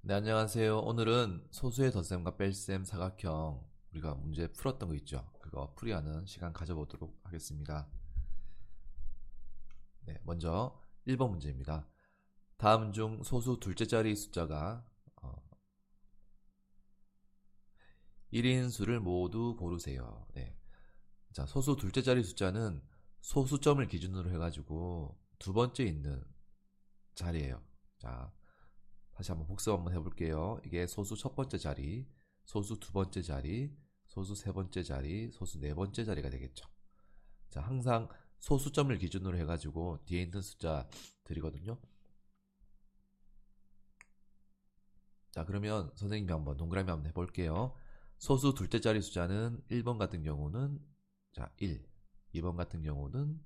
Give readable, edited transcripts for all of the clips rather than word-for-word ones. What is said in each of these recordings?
네, 안녕하세요. 오늘은 소수의 덧셈과 뺄셈 사각형 우리가 문제 풀었던 거 있죠. 그거 풀이하는 시간 가져보도록 하겠습니다. 네, 먼저 1번 문제입니다. 다음 중 소수 둘째 자리 숫자가 1인 수를 모두 고르세요. 네. 자, 소수 둘째 자리 숫자는 소수점을 기준으로 해가지고 두 번째 있는 자리예요. 자, 다시 한번 복습 한번 해볼게요. 이게 소수 첫 번째 자리, 소수 두 번째 자리, 소수 세 번째 자리, 소수 네 번째 자리가 되겠죠. 자, 항상 소수점을 기준으로 해가지고 뒤에 있는 숫자 드리거든요. 자, 그러면 선생님이 한번 동그라미 한번 해볼게요. 소수 둘째 자리 숫자는 1번 같은 경우는 자 1, 2번 같은 경우는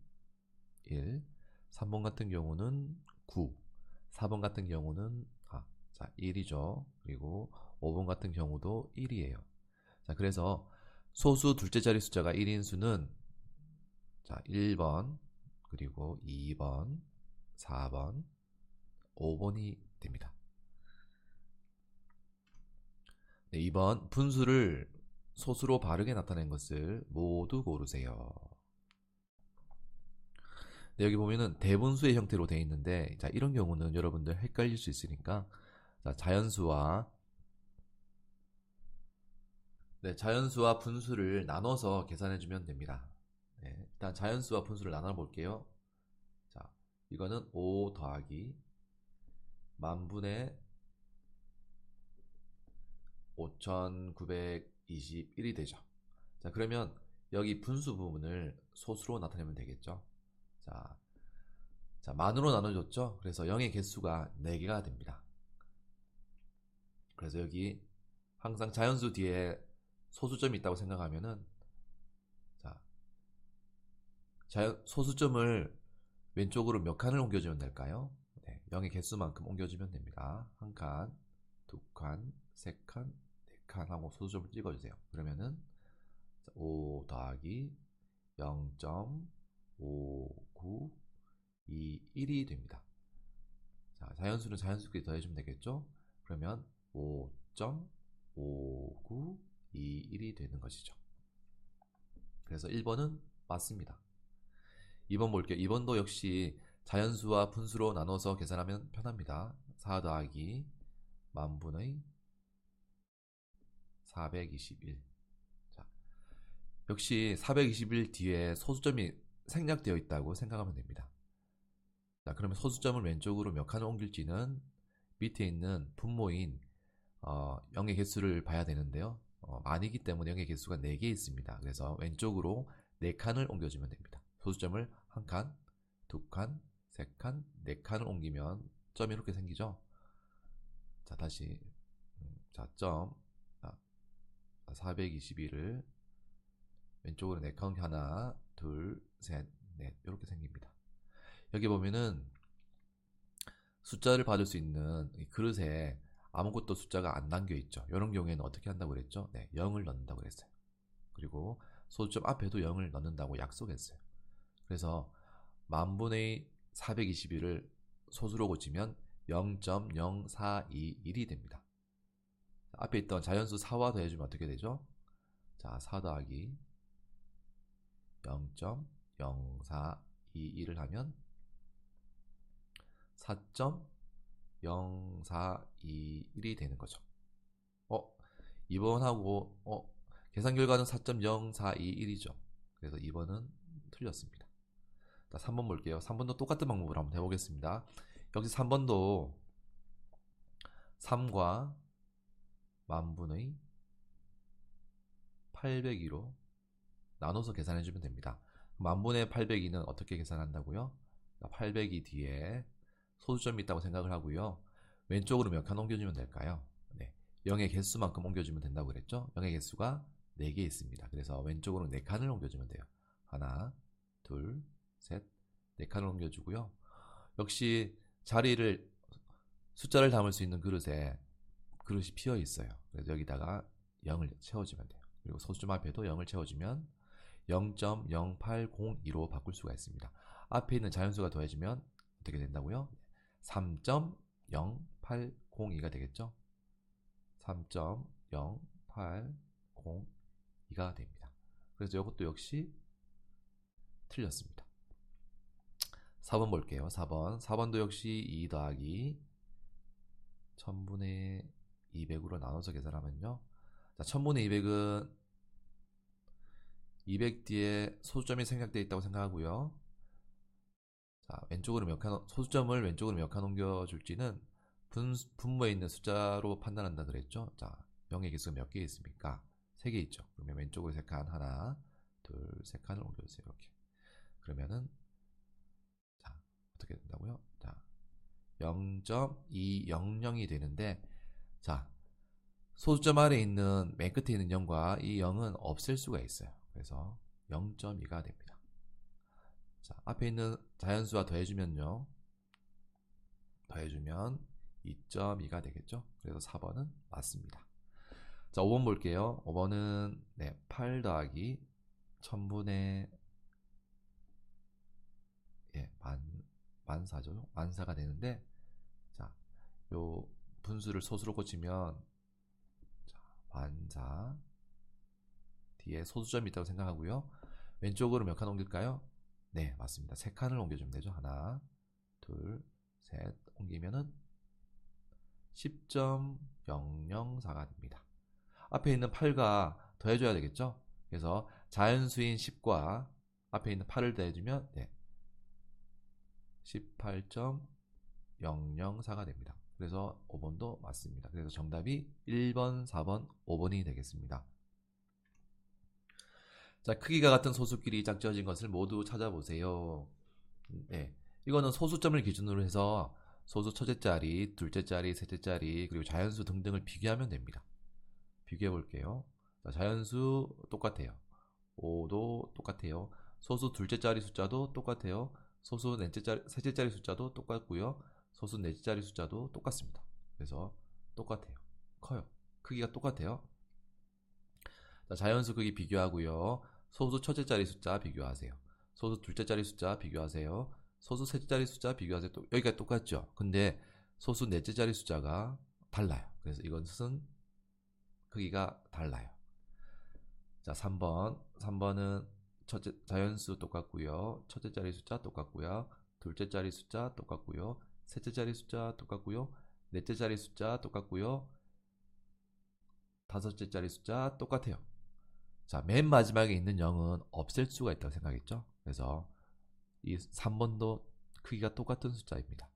1, 3번 같은 경우는 9, 4번 같은 경우는 자 1이죠. 그리고 5번 같은 경우도 1이에요. 자, 그래서 소수 둘째 자리 숫자가 1인 수는 자 1번, 그리고 2번, 4번, 5번이 됩니다. 네, 2번 분수를 소수로 바르게 나타낸 것을 모두 고르세요. 네, 여기 보면은 대분수의 형태로 되어 있는데 자 이런 경우는 여러분들 헷갈릴 수 있으니까 자 자연수와 분수를 나눠서 계산해주면 됩니다. 네, 일단 자연수와 분수를 나눠 볼게요. 자, 이거는 5 더하기 만분의 5921이 되죠. 자, 그러면 여기 분수 부분을 소수로 나타내면 되겠죠. 자, 만으로 나눠줬죠. 그래서 0의 개수가 4개가 됩니다. 그래서 여기 항상 자연수 뒤에 소수점이 있다고 생각하면은 자, 소수점을 왼쪽으로 몇 칸을 옮겨주면 될까요? 네, 0의 개수만큼 옮겨주면 됩니다. 한 칸, 두 칸, 세 칸, 네 칸 하고 소수점을 찍어주세요. 그러면은 5 더하기 0.5921이 됩니다. 자, 자연수는 자연수끼리 더해주면 되겠죠? 그러면 5.5921이 되는 것이죠. 그래서 1번은 맞습니다. 2번 볼게요. 2번도 역시 자연수와 분수로 나눠서 계산하면 편합니다. 4 더하기 만분의 421. 자, 역시 421 뒤에 소수점이 생략되어 있다고 생각하면 됩니다. 자, 그러면 소수점을 왼쪽으로 몇 칸을 옮길지는 밑에 있는 분모인 0의 개수를 봐야 되는데요. 많이기 때문에 0의 개수가 4개 있습니다. 그래서 왼쪽으로 4칸을 옮겨주면 됩니다. 소수점을 한 칸, 두 칸, 세 칸, 네 칸을 옮기면 점이 이렇게 생기죠. 자, 다시 자, 점 421을 왼쪽으로 4칸 하나, 둘, 셋, 넷 이렇게 생깁니다. 여기 보면은 숫자를 받을 수 있는 이 그릇에 아무것도 숫자가 안 담겨 있죠. 이런 경우에는 어떻게 한다고 그랬죠? 네, 0을 넣는다고 그랬어요. 그리고 소수점 앞에도 0을 넣는다고 약속했어요. 그래서 만분의 421을 소수로 고치면 0.0421이 됩니다. 앞에 있던 자연수 4와 더해주면 어떻게 되죠? 자, 4 더하기 0.0421을 하면 4.0421이 되는 거죠. 2번하고 계산 결과는 4.0421이죠. 그래서 2번은 틀렸습니다. 자, 3번 볼게요. 3번도 똑같은 방법으로 한번 해보겠습니다. 역시 3번도 3과 만분의 802로 나눠서 계산해주면 됩니다. 만분의 802는 어떻게 계산한다고요? 802 뒤에 소수점이 있다고 생각을 하고요. 왼쪽으로 몇 칸 옮겨주면 될까요? 네, 0의 개수만큼 옮겨주면 된다고 그랬죠? 0의 개수가 4개 있습니다. 그래서 왼쪽으로 4칸을 옮겨주면 돼요. 하나, 둘, 셋, 4칸을 옮겨주고요. 역시 숫자를 담을 수 있는 그릇이 비어 있어요. 그래서 여기다가 0을 채워주면 돼요. 그리고 소수점 앞에도 0을 채워주면 0.0802로 바꿀 수가 있습니다. 앞에 있는 자연수가 더해지면 어떻게 된다고요? 3.0802가 되겠죠? 3.0802가 됩니다. 그래서 이것도 역시 틀렸습니다. 4번 볼게요. 4번도 역시 2 더하기 1000분의 200으로 나눠서 계산하면요. 자, 1000분의 200은 200 뒤에 소수점이 생략되어 있다고 생각하고요. 자, 소수점을 왼쪽으로 몇 칸 옮겨줄지는 분모에 있는 숫자로 판단한다 그랬죠. 자, 0의 개수가 몇 개 있습니까? 3개 있죠. 그러면 왼쪽으로 3칸, 하나, 둘, 3칸을 옮겨주세요. 이렇게. 그러면은, 자, 어떻게 된다고요? 자, 0.200이 되는데, 자, 소수점 아래에 있는 맨 끝에 있는 0과 이 0은 없앨 수가 있어요. 그래서 0.2가 됩니다. 자, 앞에 있는 자연수와 더해주면요. 더해주면 2.2가 되겠죠. 그래서 4번은 맞습니다. 자, 5번 볼게요. 5번은 8 더하기 1000분의 만사죠. 만사가 되는데, 자, 요 분수를 소수로 고치면, 자, 만사 뒤에 소수점이 있다고 생각하고요. 왼쪽으로 몇 칸 옮길까요? 네, 맞습니다. 3칸을 옮겨주면 되죠. 하나, 둘, 셋 옮기면은 10.004가 됩니다. 앞에 있는 8과 더해줘야 되겠죠? 그래서 자연수인 10과 앞에 있는 8을 더해주면 18.004가 됩니다. 그래서 5번도 맞습니다. 그래서 정답이 1번, 4번, 5번이 되겠습니다. 자, 크기가 같은 소수끼리 짝지어진 것을 모두 찾아보세요. 네, 이거는 소수점을 기준으로 해서 소수 첫째 자리, 둘째 자리, 셋째 자리, 그리고 자연수 등등을 비교하면 됩니다. 비교해 볼게요. 자, 자연수 똑같아요. 5도 똑같아요. 소수 둘째 자리 숫자도 똑같아요. 소수 셋째 자리 숫자도 똑같고요. 소수 넷째 자리 숫자도 똑같습니다. 그래서 똑같아요. 커요. 크기가 똑같아요. 자, 자연수 크기 비교하고요. 소수 첫째 자리 숫자 비교하세요. 소수 둘째 자리 숫자 비교하세요. 소수 셋째 자리 숫자 비교하세요. 여기가 똑같죠. 근데 소수 넷째 자리 숫자가 달라요. 그래서 이것은 크기가 달라요. 자, 3번은 자연수 똑같고요. 첫째 자리 숫자 똑같고요. 둘째 자리 숫자 똑같고요. 셋째 자리 숫자 똑같고요. 넷째 자리 숫자 똑같고요. 다섯째 자리 숫자 똑같아요. 자, 맨 마지막에 있는 0은 없앨 수가 있다고 생각했죠. 그래서 이 3번도 크기가 똑같은 숫자입니다.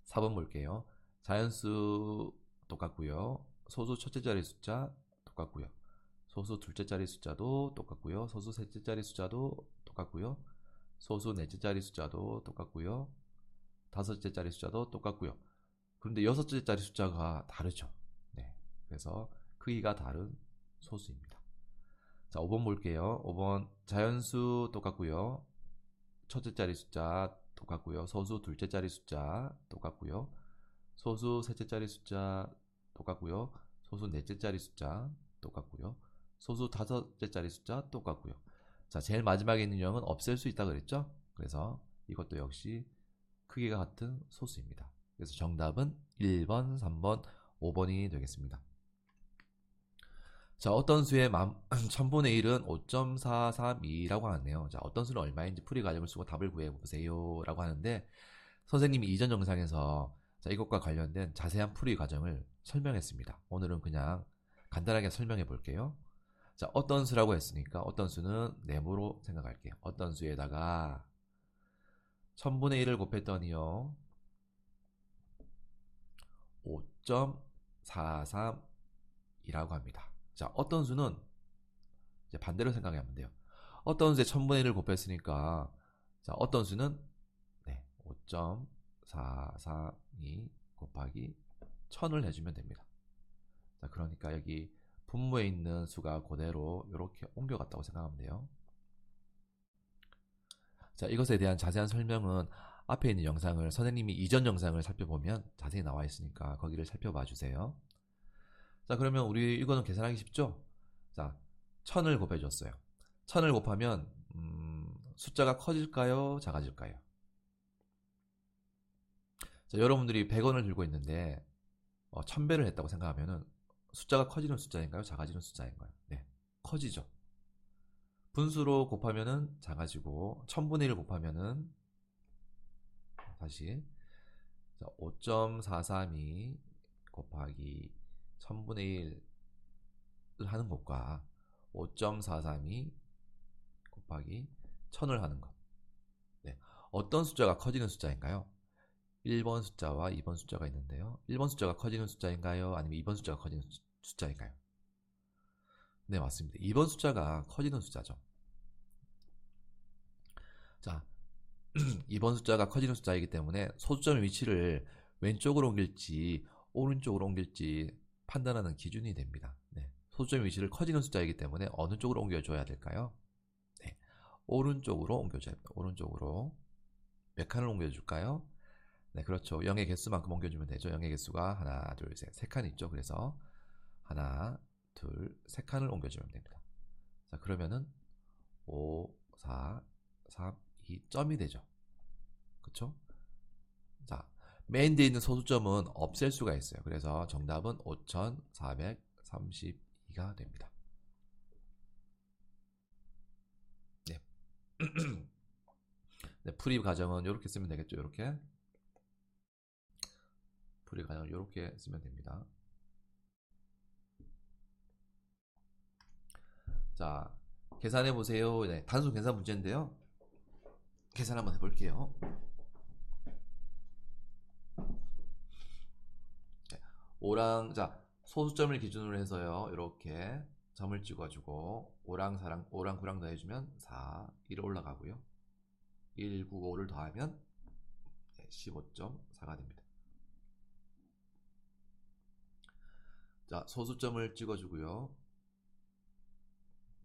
4번 볼게요. 자연수 똑같고요. 소수 첫째 자리 숫자 똑같고요. 소수 둘째 자리 숫자도 똑같고요. 소수 셋째 자리 숫자도 똑같고요. 소수 넷째 자리 숫자도 똑같고요. 다섯째 자리 숫자도 똑같고요. 그런데 여섯째 자리 숫자가 다르죠. 네, 그래서 크기가 다른 소수입니다. 자, 5번 볼게요. 5번 자연수 똑같고요. 첫째 자리 숫자 똑같고요. 소수 둘째 자리 숫자 똑같고요. 소수 셋째 자리 숫자 똑같고요. 소수 넷째 자리 숫자 똑같고요. 소수 다섯째 자리 숫자 똑같고요. 자, 제일 마지막에 있는 0은 없앨 수 있다 그랬죠? 그래서 이것도 역시 크기가 같은 소수입니다. 그래서 정답은 1번, 3번, 5번이 되겠습니다. 자, 어떤 수의 1000분의 1은 5.432라고 하네요. 자, 어떤 수는 얼마인지 풀이 과정을 쓰고 답을 구해보세요 라고 하는데, 선생님이 이전 영상에서 자, 이것과 관련된 자세한 풀이 과정을 설명했습니다. 오늘은 그냥 간단하게 설명해 볼게요. 자, 어떤 수라고 했으니까 어떤 수는 네모로 생각할게요. 어떤 수에다가 1000분의 1을 곱했더니요 5.432라고 합니다. 자, 어떤 수는 이제 반대로 생각하면 돼요. 어떤 수에 1000분의 1을 곱했으니까 자, 어떤 수는 5.432 곱하기 1000을 해주면 됩니다. 자, 그러니까 여기 분모에 있는 수가 그대로 이렇게 옮겨갔다고 생각하면 돼요. 자, 이것에 대한 자세한 설명은 앞에 있는 영상을, 선생님이 이전 영상을 살펴보면 자세히 나와 있으니까 거기를 살펴봐 주세요. 자, 그러면 우리 이거는 계산하기 쉽죠? 자, 1000을 곱해줬어요. 1000을 곱하면 숫자가 커질까요? 작아질까요? 자, 여러분들이 100원을 들고 있는데 1000배를 했다고 생각하면은 숫자가 커지는 숫자인가요? 작아지는 숫자인가요? 네, 커지죠. 분수로 곱하면은 작아지고 1000분의 1 곱하면은 다시 5.432 곱하기 1000분의 1을 하는 것과 5.432 곱하기 1000을 하는 것. 네. 어떤 숫자가 커지는 숫자인가요? 1번 숫자와 2번 숫자가 있는데요. 1번 숫자가 커지는 숫자인가요? 아니면 2번 숫자가 커지는 숫자인가요? 네, 맞습니다. 2번 숫자가 커지는 숫자죠. 자, 2번 숫자가 커지는 숫자이기 때문에 소수점의 위치를 왼쪽으로 옮길지 오른쪽으로 옮길지 판단하는 기준이 됩니다. 네. 소수점의 위치를 커지는 숫자이기 때문에 어느 쪽으로 옮겨줘야 될까요? 네. 오른쪽으로 옮겨줘야 됩니다. 오른쪽으로. 몇 칸을 옮겨줄까요? 네, 그렇죠. 0의 개수만큼 옮겨주면 되죠. 0의 개수가 하나, 둘, 셋, 세 칸 있죠. 그래서 하나, 둘, 세 칸을 옮겨주면 됩니다. 자, 그러면은 5, 4, 3, 2 점이 되죠. 그쵸? 자, 메인 뒤에 있는 소수점은 없앨 수가 있어요. 그래서 정답은 5432가 됩니다. 네. 네, 풀이 과정은 이렇게 쓰면 되겠죠. 이렇게. 풀이 과정을 이렇게 쓰면 됩니다. 자, 계산해 보세요. 네, 단순 계산 문제인데요. 계산 한번 해볼게요. 네, 자, 소수점을 기준으로 해서요. 이렇게 점을 찍어주고 오랑 9랑 더해주면 4, 1 올라가고요. 1, 9, 5를 더하면 15.4가 됩니다. 자, 소수점을 찍어주고요.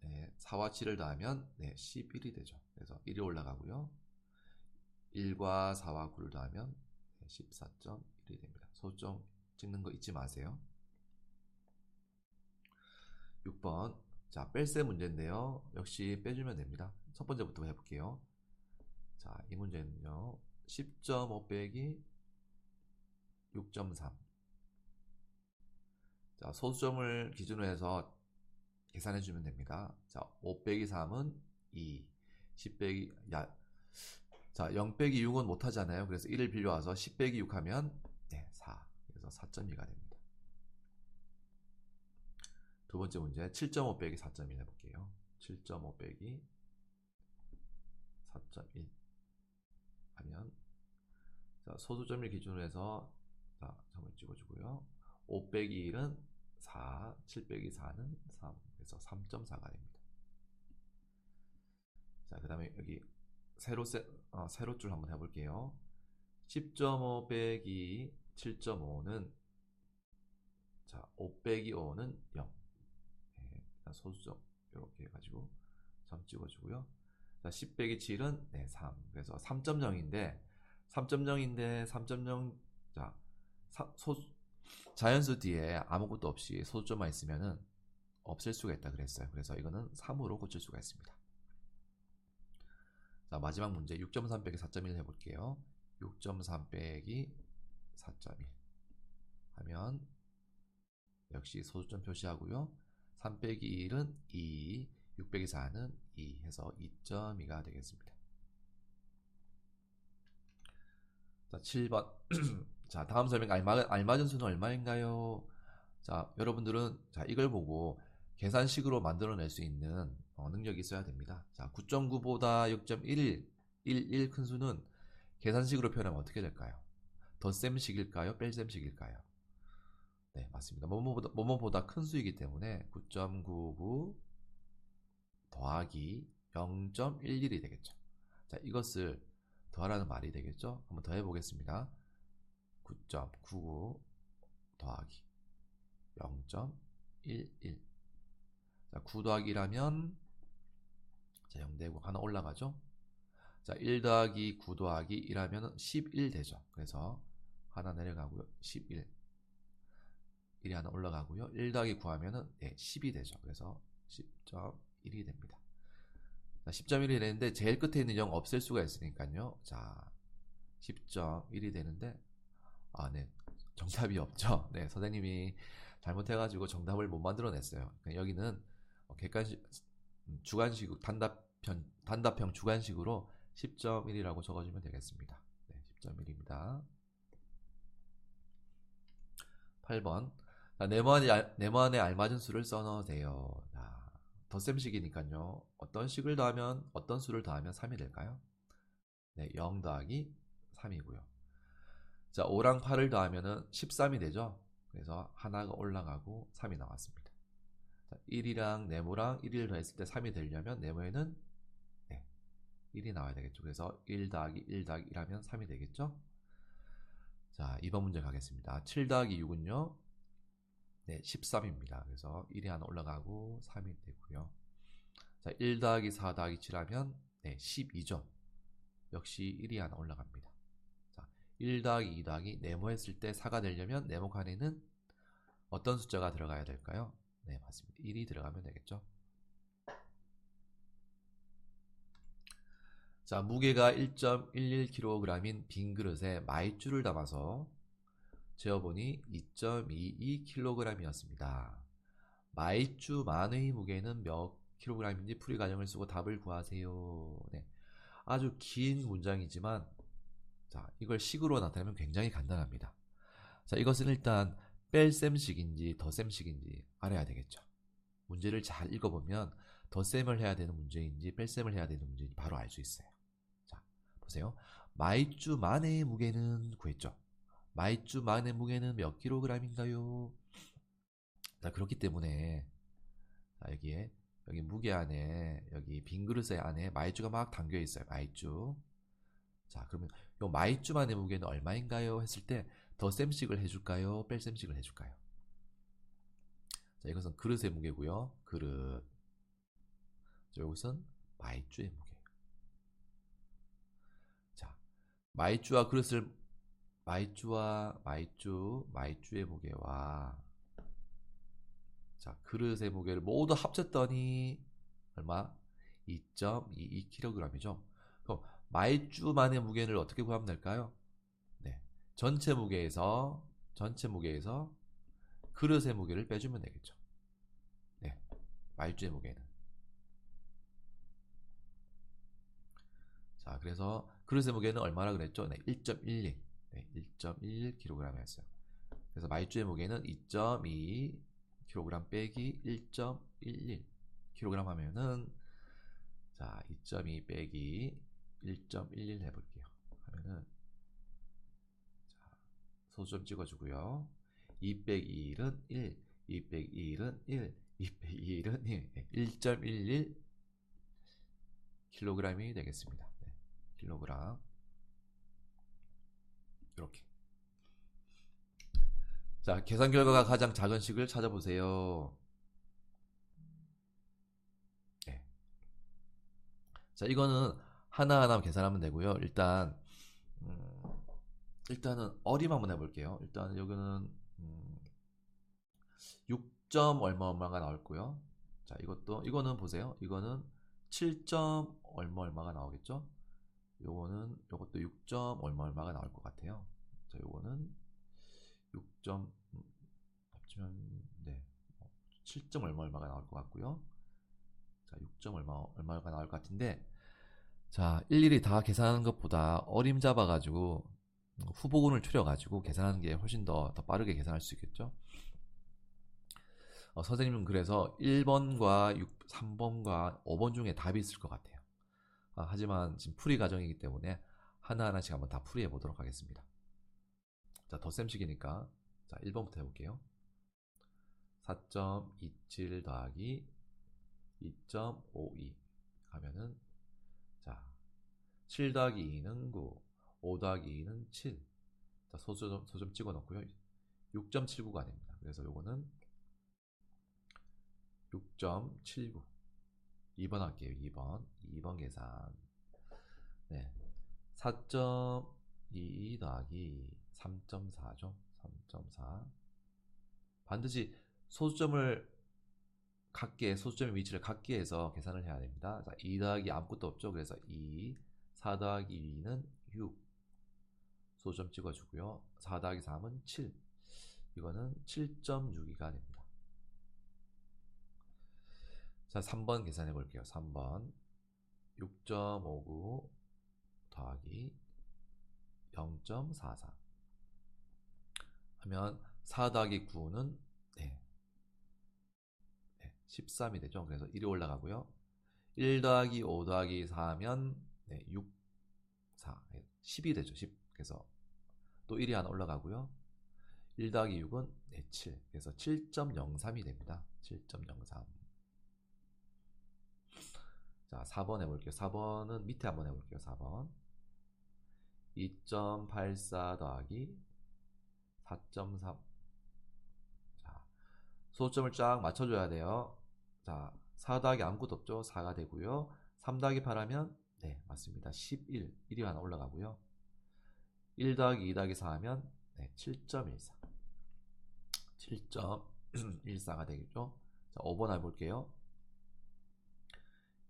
네, 4와 7을 더하면 11이 되죠. 그래서 1이 올라가고요. 1과 4와 9를 더하면 14.1이 됩니다. 소수점 찍는 거 잊지 마세요. 6번. 자, 뺄셈 문제인데요. 역시 빼주면 됩니다. 첫 번째부터 해볼게요. 자, 이 문제는요. 10.5 빼기 6.3. 자, 소수점을 기준으로 해서 계산해주면 됩니다. 자, 5 빼기 3은 2. 10 빼기, 자, 0 빼기 6은 못하잖아요. 그래서 1을 빌려와서 10 빼기 6 하면 4. 그래서 4.2가 됩니다. 두 번째 문제 7.5 빼기 4.1 해볼게요. 7.5 빼기 4.1 하면, 자, 소수점을 기준으로 해서 자, 점을 찍어주고요. 5 빼기 1은 4, 7 빼기 4는 3. 그래서 3.4가 됩니다. 자, 그 다음에 여기 세로줄 한번 해볼게요. 10.5 빼기 7.5는, 자, 5 빼기 5는 0. 네, 일단 소수점 이렇게 해가지고 점 찍어주고요. 자, 10 빼기 7은 3. 그래서 3.0인데 3.0, 자, 자연수 뒤에 아무것도 없이 소수점만 있으면은 없앨 수가 있다 그랬어요. 그래서 이거는 3으로 고칠 수가 있습니다. 자, 마지막 문제 6.3 빼기 4.1 해볼게요. 6.3 빼기 4.1 하면 역시 소수점 표시하고요. 3 빼기 1은 2, 6 빼기 4는 2 해서 2.2가 되겠습니다. 자, 7번. 자, 다음 설명 알맞은 수는 얼마인가요? 자, 여러분들은 자, 이걸 보고 계산식으로 만들어낼 수 있는 능력이 있어야 됩니다. 자, 9.9보다 6.11 큰 수는 계산식으로 표현하면 어떻게 될까요? 덧셈식일까요? 뺄셈식일까요? 네, 맞습니다. 뭐뭐보다 큰 수이기 때문에 9.99 더하기 0.11이 되겠죠. 자, 이것을 더하라는 말이 되겠죠. 한번 더 해보겠습니다. 9.99 더하기 0.11. 자, 9 더하기 1하면 자, 0되고 하나 올라가죠. 자, 1 더하기 9 더하기 1하면 11 되죠. 그래서 하나 내려가고요. 11. 1이 하나 올라가고요. 1 더하기 9 하면은 10이 되죠. 그래서 10.1이 됩니다. 자, 10.1이 되는데 제일 끝에 있는 0 없앨 수가 있으니까요. 자, 10.1이 되는데 네. 오답이 없죠. 네, 선생님이 잘못해가지고 정답을 못 만들어냈어요. 여기는 객관식, 주관식, 단답형 주관식으로 10.1이라고 적어주면 되겠습니다. 네, 10.1입니다. 8번. 자, 네모안에 알맞은 수를 써넣으세요. 자, 덧셈식이니까요. 어떤 식을 더하면, 어떤 수를 더하면 3이 될까요? 네, 0 더하기 3이고요. 자, 5랑 8을 더하면은 13이 되죠? 그래서 하나가 올라가고 3이 나왔습니다. 자, 1이랑 네모랑 1을 더했을 때 3이 되려면 네모에는 1이 나와야 되겠죠. 그래서 1 더하기 1 더하기 1 하면 3이 되겠죠? 자, 2번 문제 가겠습니다. 7 더하기 6은요? 네, 13입니다. 그래서 1이 하나 올라가고 3이 되고요. 자, 1 더하기 4 더하기 7 하면 12죠. 역시 1이 하나 올라갑니다. 자, 1 더하기 2 더하기 네모했을 때 4가 되려면 네모 칸에는 어떤 숫자가 들어가야 될까요? 네, 맞습니다. 1이 들어가면 되겠죠. 자, 무게가 1.11kg인 빈 그릇에 마이쮸를 담아서 재어보니 2.22kg이었습니다. 마이쮸만의 무게는 몇 킬로그램인지 풀이 과정을 쓰고 답을 구하세요. 네, 아주 긴 문장이지만 자, 이걸 식으로 나타내면 굉장히 간단합니다. 자, 이것은 일단 뺄셈식인지 덧셈식인지 알아야 되겠죠. 문제를 잘 읽어보면 덧셈을 해야 되는 문제인지 뺄셈을 해야 되는 문제인지 바로 알 수 있어요. 자, 보세요. 마이쮸만의 무게는 구했죠. 마이쮸만의 무게는 몇 킬로그램인가요? 자, 그렇기 때문에 자, 여기 무게 안에 여기 빈 그릇의 안에 마이쮸가 막 담겨 있어요. 마이쮸. 자, 그러면 요 마이쮸만의 무게는 얼마인가요? 했을 때 덧셈식을 해줄까요? 뺄셈식을 해줄까요? 자, 이것은 그릇의 무게고요. 그릇. 자, 이것은 마이쮸의 무게. 자, 마이쮸와 그릇을 마이쮸의 무게와 자, 그릇의 무게를 모두 합쳤더니 얼마? 2.22kg이죠. 그럼 마이쮸만의 무게를 어떻게 구하면 될까요? 네, 전체 무게에서 그릇의 무게를 빼주면 되겠죠. 네, 마이쮸의 무게는. 자, 그래서 그릇의 무게는 얼마나 그랬죠? 네, 1.11. 네, 1.11kg이었어요. 그래서 마이쮸의 무게는 2.2kg 빼기 1.11kg 하면은 자, 2.2 빼기 1.11 해볼게요. 하면은 자, 소수 좀 찍어주고요. 2 빼기 1은 1, 2 빼기 1은 1, 2 빼기 1은 1, 1.11kg이 되겠습니다. 네, 킬로그램. 이렇게. 자, 계산 결과가 가장 작은 식을 찾아보세요. 네. 자, 이거는 하나하나 계산하면 되고요. 일단은 어림 한번 해볼게요. 일단 여기는 6점 얼마가 나올고요. 자, 이거는 보세요. 이거는 7점 얼마가 나오겠죠? 요것도 6점 얼마가 나올 것 같아요. 자, 요거는 6점 합치면 네, 7점 얼마가 나올 것 같고요. 자, 6점 얼마가 나올 것 같은데, 자, 일일이 다 계산하는 것보다 어림 잡아가지고 후보군을 추려가지고 계산하는 게 훨씬 더 빠르게 계산할 수 있겠죠. 선생님은 그래서 1번과 3번과 5번 중에 답이 있을 것 같아요. 하지만 지금 풀이 과정이기 때문에 하나하나씩 한번 다 풀이해 보도록 하겠습니다. 자, 덧셈식이니까 자, 1번부터 해볼게요. 4.27 더하기 2.52 하면은 자, 7 더하기 2는 9, 5 더하기 2는 7. 자, 소좀 찍어 놓고요. 6.79가 됩니다. 그래서 요거는 6.79. 2번 할게요. 2번 계산. 네. 4.22 더하기 3.4죠. 3.4. 반드시 소수점의 위치를 같게 해서 계산을 해야 됩니다. 자, 2 더하기 아무것도 없죠. 그래서 2, 4 더하기 2는 6. 소수점 찍어주고요. 4 더하기 3은 7. 이거는 7.6이가 됩니다. 자, 3번 계산해 볼게요. 3번 6.59 더하기 0.44 하면 4 더하기 9는 13이 되죠. 그래서 1이 올라가고요. 1 더하기 5 더하기 4 하면 6, 4, 10이 되죠. 10. 그래서 또 1이 하나 올라가고요. 1 더하기 6은 7. 그래서 7.03이 됩니다. 7.03. 자, 4번 해볼게요. 4번은 밑에 한번 해볼게요. 4번 2.84 더하기 4.3. 자, 소점을 쫙 맞춰줘야 돼요. 자, 4 더하기 아무것도 없죠. 4가 되고요. 3 더하기 8 하면 맞습니다. 11. 1이 하나 올라가고요. 1 더하기 2 더하기 4 하면 7.14. 7.14가 되겠죠. 자, 5번 해볼게요.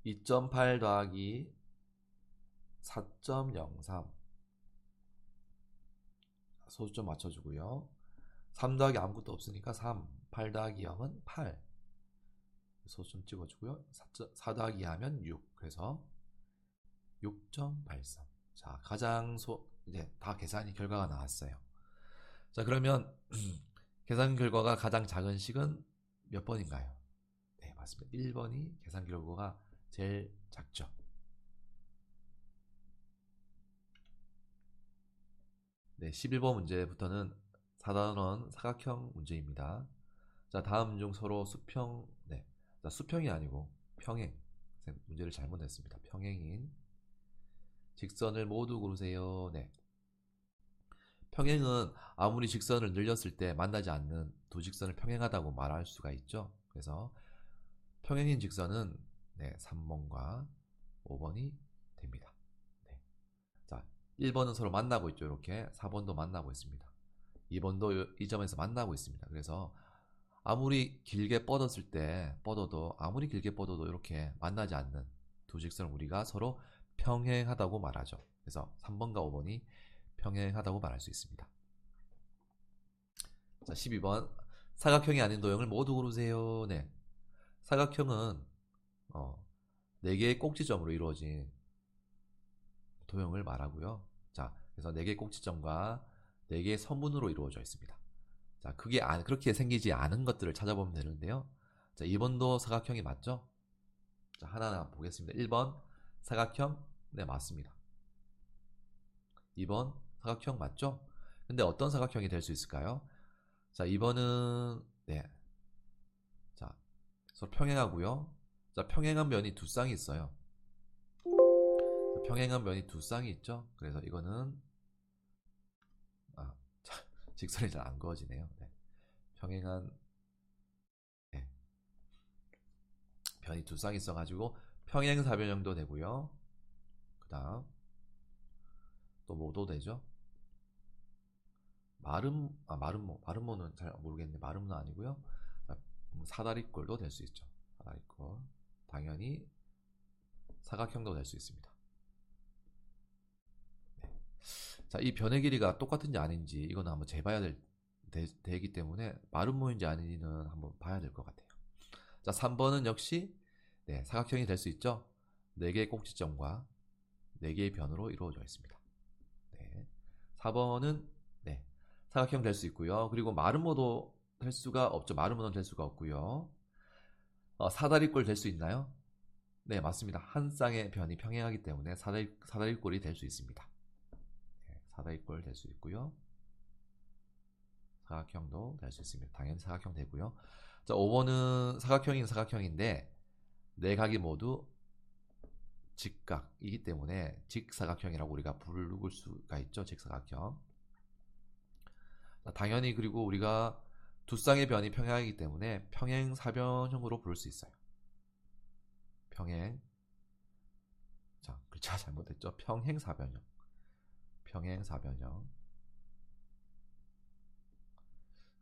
2.8 더하기 4.03. 소수점 맞춰주고요. 3 더하기 아무것도 없으니까 3. 8 더하기 0은 8. 소수점 찍어주고요. 4 더하기 2 하면 6. 그래서 6.83. 자, 이제 다 계산이 결과가 나왔어요. 자, 그러면 계산 결과가 가장 작은 식은 몇 번인가요? 네, 맞습니다. 1번이 계산 결과가 제일 작죠. 네, 11번 문제부터는 4단원 사각형 문제입니다. 자, 다음 중 서로 자, 수평이 아니고 평행. 문제를 잘못했습니다. 평행인 직선을 모두 고르세요. 네. 평행은 아무리 직선을 늘렸을 때 만나지 않는 두 직선을 평행하다고 말할 수가 있죠. 그래서 평행인 직선은 3번과 5번이 됩니다. 네. 자, 1번은 서로 만나고 있죠. 이렇게 4번도 만나고 있습니다. 2번도 이 점에서 만나고 있습니다. 그래서 아무리 길게 아무리 길게 뻗어도 이렇게 만나지 않는 두 직선을 우리가 서로 평행하다고 말하죠. 그래서 3번과 5번이 평행하다고 말할 수 있습니다. 자, 12번 사각형이 아닌 도형을 모두 고르세요. 네. 사각형은 4개의 꼭지점으로 이루어진 도형을 말하고요. 자, 그래서 4개의 꼭지점과 4개의 선분으로 이루어져 있습니다. 자, 그렇게 생기지 않은 것들을 찾아보면 되는데요. 자, 2번도 사각형이 맞죠? 자, 하나하나 보겠습니다. 1번 사각형, 네, 맞습니다. 2번 사각형 맞죠? 근데 어떤 사각형이 될 수 있을까요? 자, 2번은 자, 서로 평행하고요. 자, 평행한 면이 두 쌍이 있어요. 자, 평행한 면이 두 쌍이 있죠? 그래서 이거는 직선이 잘 안 그어지네요. 평행한 변이 두 쌍이 있어가지고 평행사변형도 되고요. 그 다음 또 뭐도 되죠? 마름모는 잘 모르겠는데 마름모 아니고요. 사다리꼴도 될 수 있죠. 사다리꼴. 당연히 사각형도 될 수 있습니다. 네. 자, 이 변의 길이가 똑같은지 아닌지 이거는 한번 재봐야 되기 때문에 마름모인지 아닌지는 한번 봐야 될 것 같아요. 자, 3번은 역시 사각형이 될 수 있죠. 4개의 꼭지점과 4개의 변으로 이루어져 있습니다. 4번은 사각형 될 수 있고요. 그리고 마름모도 될 수가 없죠. 마름모는 될 수가 없고요. 사다리꼴 될 수 있나요? 네, 맞습니다. 한 쌍의 변이 평행하기 때문에 사다리꼴이 될 수 있습니다. 사다리꼴 될 수 있고요. 사각형도 될 수 있습니다. 당연히 사각형 되고요. 자, 5번은 사각형인 사각형인데 네 각이 모두 직각이기 때문에 직사각형이라고 우리가 부를 수가 있죠. 직사각형. 자, 당연히 그리고 우리가 두 쌍의 변이 평행하기 때문에 평행사변형으로 부를 수 있어요. 자, 글자 잘못했죠. 평행사변형.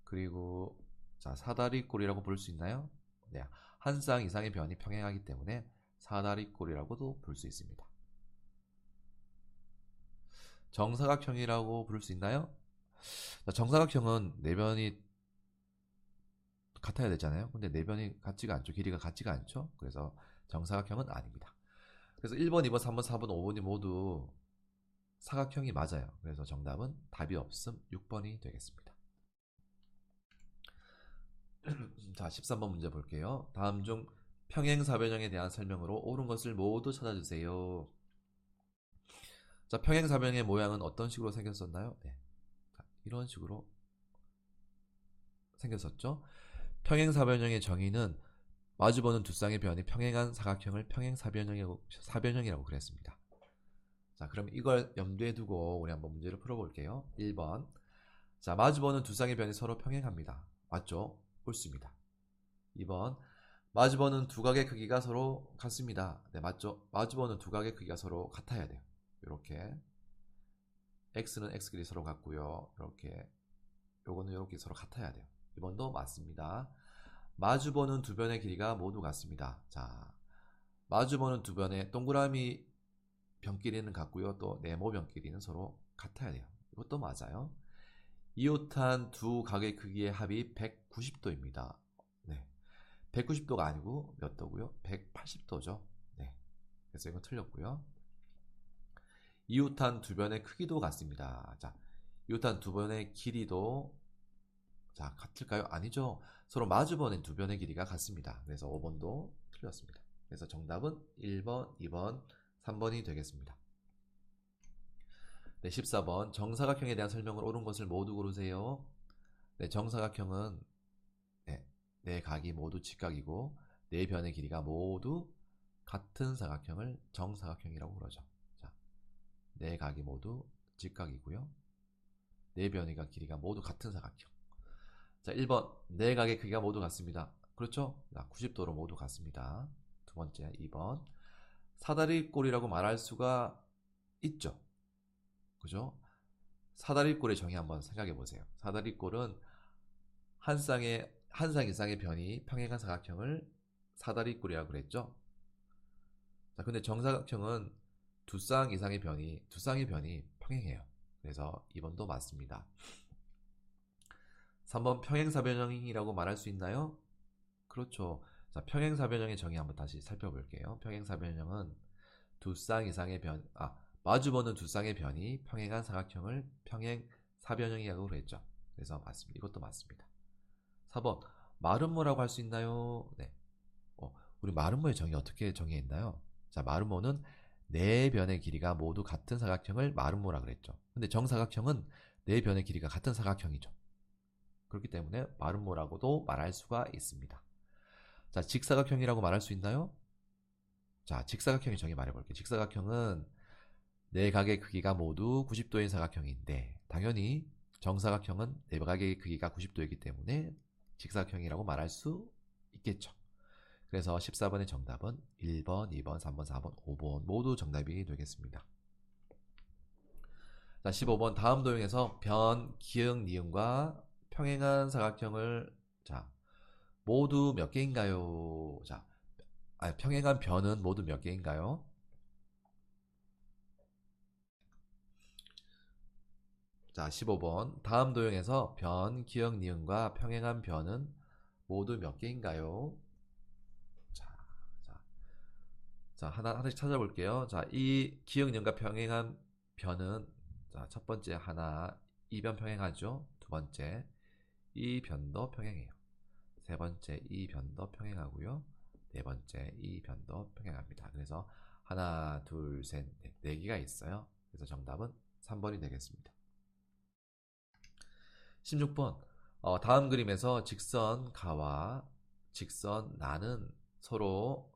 그리고 자, 사다리꼴이라고 부를 수 있나요? 네, 한 쌍 이상의 변이 평행하기 때문에 사다리꼴이라고도 부를 수 있습니다. 정사각형이라고 부를 수 있나요? 자, 정사각형은 네 변이 같아야 되잖아요. 근데 네 변이 같지가 않죠. 길이가 같지가 않죠. 그래서 정사각형은 아닙니다. 그래서 1번, 2번, 3번, 4번, 5번이 모두 사각형이 맞아요. 그래서 정답은 답이 없음 6번이 되겠습니다. 자, 13번 문제 볼게요. 다음 중 평행사변형에 대한 설명으로 옳은 것을 모두 찾아주세요. 자, 평행사변형의 모양은 어떤 식으로 생겼었나요? 네. 자, 이런 식으로 생겼었죠. 평행사변형의 정의는 마주보는 두 쌍의 변이 평행한 사각형을 평행사변형이라고 그랬습니다. 자, 그럼 이걸 염두에 두고 우리 한번 문제를 풀어볼게요. 1번. 자, 마주보는 두 쌍의 변이 서로 평행합니다. 맞죠? 옳습니다. 2번. 마주보는 두 각의 크기가 서로 같습니다. 네, 맞죠? 마주보는 두 각의 크기가 서로 같아야 돼요. 이렇게 x는 x끼리 서로 같고요. 이렇게 요거는 이렇게 서로 같아야 돼요. 2번도 맞습니다. 마주보는 두 변의 길이가 모두 같습니다. 자, 마주보는 두 변의 동그라미 변 길이는 같고요. 또 네모 변 길이는 서로 같아야 돼요. 이것도 맞아요. 이웃한 두 각의 크기의 합이 190도입니다. 네. 190도가 아니고 몇 도고요? 180도죠. 네. 그래서 이건 틀렸고요. 이웃한 두 변의 크기도 같습니다. 자, 이웃한 두 변의 길이도 자, 같을까요? 아니죠. 서로 마주보는 두 변의 길이가 같습니다. 그래서 5번도 틀렸습니다. 그래서 정답은 1번, 2번, 3번이 되겠습니다. 네, 14번. 정사각형에 대한 설명을 옳은 것을 모두 고르세요. 네, 정사각형은 네 각이 모두 직각이고 네 변의 길이가 모두 같은 사각형을 정사각형이라고 그러죠. 자, 네 각이 모두 직각이고요. 네 변의 길이가 모두 같은 사각형. 자, 1번. 네 각의 크기가 모두 같습니다. 그렇죠? 90도로 모두 같습니다. 두 번째, 2번. 사다리꼴이라고 말할 수가 있죠. 그죠? 사다리꼴의 정의 한번 생각해 보세요. 사다리꼴은 한 쌍 이상의 변이 평행한 사각형을 사다리꼴이라고 그랬죠. 자, 근데 정사각형은 두 쌍의 변이 평행해요. 그래서 2번도 맞습니다. 3번 평행사변형이라고 말할 수 있나요? 그렇죠. 자, 평행사변형의 정의 한번 다시 살펴볼게요. 평행사변형은 두 쌍 이상의 마주보는 두 쌍의 변이 평행한 사각형을 평행사변형이라고 그랬죠. 그래서 맞습니다. 이것도 맞습니다. 4번 마름모라고 할 수 있나요? 네. 우리 마름모의 정의 어떻게 정의했나요? 자, 마름모는 네 변의 길이가 모두 같은 사각형을 마름모라 그랬죠. 근데 정사각형은 네 변의 길이가 같은 사각형이죠. 그렇기 때문에 마름모라고도 말할 수가 있습니다. 자, 직사각형이라고 말할 수 있나요? 자, 직사각형의 정의 말해볼게요. 직사각형은 네 각의 크기가 모두 90도인 사각형인데 당연히 정사각형은 네 각의 크기가 90도이기 때문에 직사각형이라고 말할 수 있겠죠. 그래서 14번의 정답은 1번, 2번, 3번, 4번, 5번 모두 정답이 되겠습니다. 자, 15번 다음 도형에서 변, 기역, 니은과 평행한 사각형을 자 모두 몇 개인가요? 자, 평행한 변은 모두 몇 개인가요? 자, 15번 다음 도형에서 변, 기역, 니은과 평행한 변은 모두 몇 개인가요? 자, 자, 자, 하나씩 찾아볼게요. 자, 이 기역, 니은과 평행한 변은 자, 첫 번째 하나, 이 변 평행하죠. 두 번째, 이 변도 평행해요. 세 번째, 이 변도 평행하고요. 네 번째, 이 변도 평행합니다. 그래서 하나, 둘, 셋, 넷, 네 개가 있어요. 그래서 정답은 3번이 되겠습니다. 16번 다음 그림에서 직선 가와 직선 나는 서로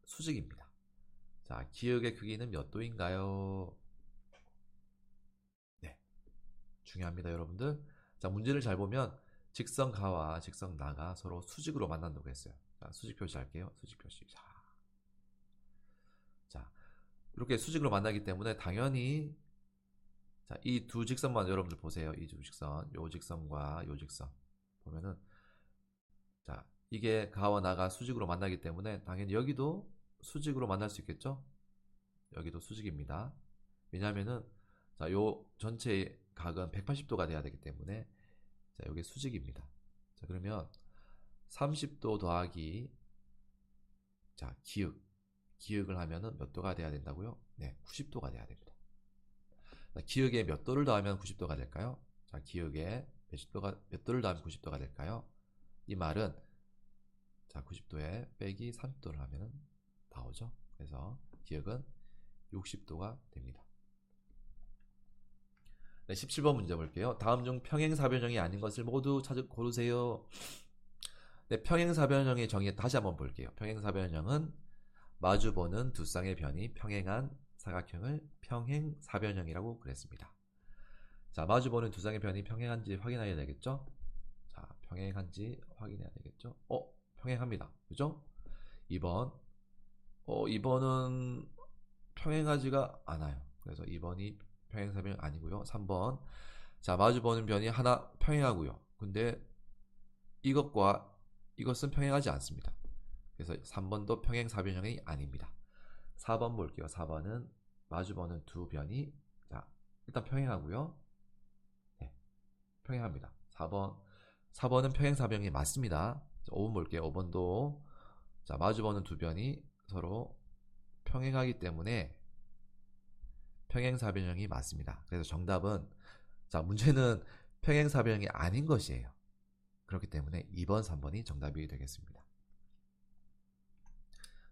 수직입니다. 자, 기역의 크기는 몇 도인가요? 네, 중요합니다, 여러분들. 자, 문제를 잘 보면 직선 가와 직선 나가 서로 수직으로 만난다고 했어요. 자, 수직 표시할게요. 수직 표시. 자, 이렇게 수직으로 만나기 때문에 당연히 자, 이 두 직선만 여러분들 보세요. 이 두 직선, 요 직선과 요 직선 보면은 자, 이게 가와 나가 수직으로 만나기 때문에 당연히 여기도 수직으로 만날 수 있겠죠? 여기도 수직입니다. 왜냐하면은 자, 요 전체의 각은 180도가 돼야 되기 때문에 자, 여기 수직입니다. 자, 그러면 30도 더하기 자, 기역을 하면은 몇 도가 돼야 된다고요? 네, 90도가 돼야 됩니다. 자, 기역에 몇 도를 더하면 90도가 될까요? 자, 기역에 몇 도를 더하면 90도가 될까요? 이 말은 자, 90도에 빼기 30도를 하면 나오죠. 그래서 기역은 60도가 됩니다. 네, 17번 문제 볼게요. 다음 중 평행사변형이 아닌 것을 모두 고르세요. 네, 평행사변형의 정의 다시 한번 볼게요. 평행사변형은 마주보는 두 쌍의 변이 평행한 사각형을 평행사변형이라고 그랬습니다. 자, 마주보는 두 쌍의 변이 평행한지 확인해야 되겠죠? 자, 평행한지 확인해야 되겠죠? 평행합니다. 그죠? 2번. 2번은 평행하지가 않아요. 그래서 2번이 평행사변형 아니고요. 3번. 자, 마주보는 변이 하나 평행하고요. 근데 이것은 평행하지 않습니다. 그래서 3번도 평행사변형이 아닙니다. 4번 볼게요. 4번은 마주보는 두 변이 자, 일단 평행하고요. 네, 평행합니다. 4번은 평행사변형이 맞습니다. 5번 볼게요. 5번도 자, 마주보는 두 변이 서로 평행하기 때문에 평행사변형이 맞습니다. 그래서 정답은 자, 문제는 평행사변형이 아닌 것이에요. 그렇기 때문에 2번, 3번이 정답이 되겠습니다.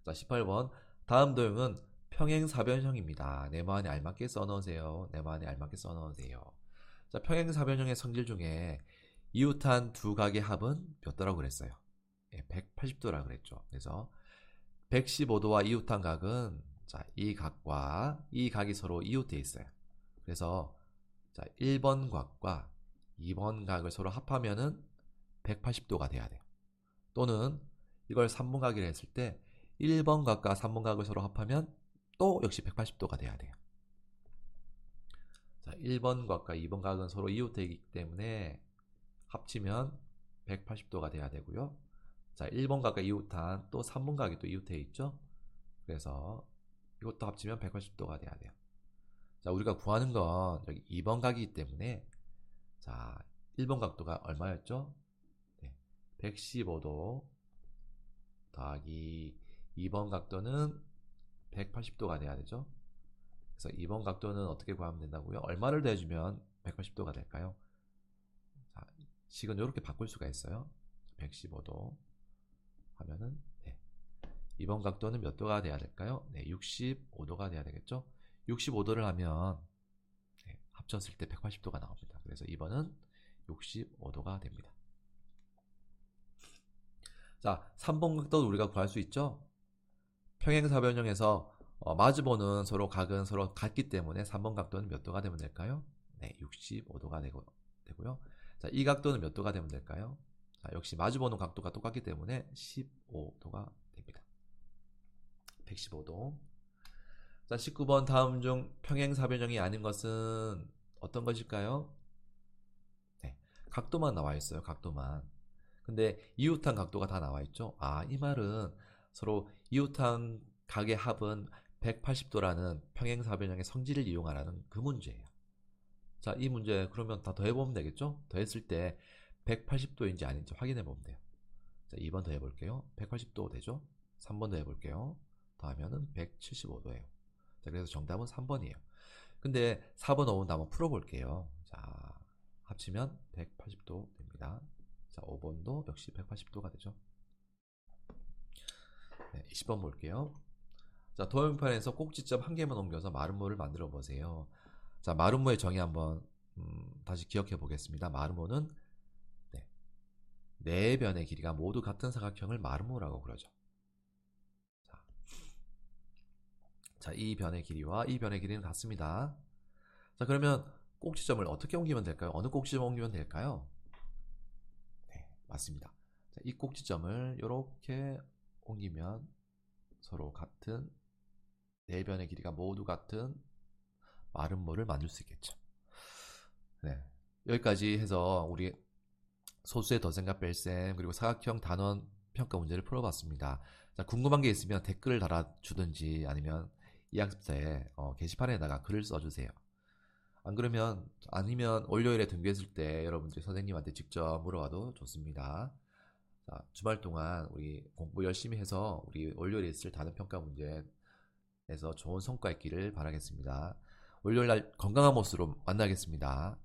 자, 18번. 다음 도형은 평행사변형입니다. 네모안에 알맞게 써넣으세요. 네모안에 알맞게 써넣으세요. 자, 평행사변형의 성질 중에 이웃한 두 각의 합은 몇 도라고 그랬어요? 180도라고 그랬죠. 그래서 115도와 이웃한 각은 자, 이 각과 이 각이 서로 이웃되어 있어요. 그래서 자, 1번 각과 2번 각을 서로 합하면은 180도가 돼야 돼요. 또는 이걸 3번 각이라 했을 때 1번 각과 3번 각을 서로 합하면 또 역시 180도가 돼야 돼요. 자, 1번 각과 2번 각은 서로 이웃되기 때문에 합치면 180도가 돼야 되고요. 자, 1번 각과 이웃한 또 3번 각이 또 이웃되어 있죠. 그래서 이것도 합치면 180도가 돼야 돼요. 자, 우리가 구하는 건 여기 2번 각이기 때문에 자, 1번 각도가 얼마였죠? 네, 115도 더하기 2번 각도는 180도가 돼야 되죠. 그래서 2번 각도는 어떻게 구하면 된다고요? 얼마를 더해주면 180도가 될까요? 자, 식은 이렇게 바꿀 수가 있어요. 115도 하면은 네. 2번 각도는 몇 도가 돼야 될까요? 네, 65도가 돼야 되겠죠. 65도를 하면 네, 합쳤을 때 180도가 나옵니다. 그래서 2번은 65도가 됩니다. 자, 3번 각도도 우리가 구할 수 있죠. 평행사변형에서 마주보는 서로 각은 서로 같기 때문에 3번 각도는 몇 도가 되면 될까요? 네, 65도가 되고요. 자, 이 각도는 몇 도가 되면 될까요? 자, 역시 마주보는 각도가 똑같기 때문에 15도가 됩니다. 115도. 자, 19번 다음 중 평행사변형이 아닌 것은 어떤 것일까요? 네, 각도만 나와 있어요. 각도만. 근데 이웃한 각도가 다 나와 있죠. 아, 이 말은 서로 이웃한 각의 합은 180도라는 평행사변형의 성질을 이용하라는 그 문제예요. 자, 이 문제 그러면 다 더해보면 되겠죠? 더했을 때 180도인지 아닌지 확인해 보면 돼요. 자, 2번 더해볼게요. 180도 되죠? 3번 더해볼게요. 더하면은 175도예요. 자, 그래서 정답은 3번이에요. 근데 4번, 5번 한번 풀어볼게요. 자, 합치면 180도 됩니다. 자, 5번도 역시 180도가 되죠. 네, 20번 볼게요. 자, 도형편에서 꼭지점 한 개만 옮겨서 마름모를 만들어 보세요. 자, 마름모의 정의 한번 다시 기억해 보겠습니다. 마름모는 네 변의 길이가 모두 같은 사각형을 마름모라고 그러죠. 자, 이 변의 길이와 이 변의 길이는 같습니다. 자, 그러면 꼭지점을 어떻게 옮기면 될까요? 어느 꼭지점 옮기면 될까요? 네, 맞습니다. 자, 이 꼭지점을 이렇게 옮기면 서로 같은 네 변의 길이가 모두 같은 마름모를 만들 수 있겠죠. 네, 여기까지 해서 우리 소수의 덧셈과 뺄셈 그리고 사각형 단원 평가 문제를 풀어봤습니다. 자, 궁금한 게 있으면 댓글을 달아주든지 아니면 이 학습자에 게시판에다가 글을 써주세요. 안 그러면 아니면 월요일에 등교했을 때 여러분들이 선생님한테 직접 물어봐도 좋습니다. 자, 주말 동안 우리 공부 열심히 해서 우리 월요일에 있을 단원 평가 문제에서 좋은 성과 있기를 바라겠습니다. 월요일 날 건강한 모습으로 만나겠습니다.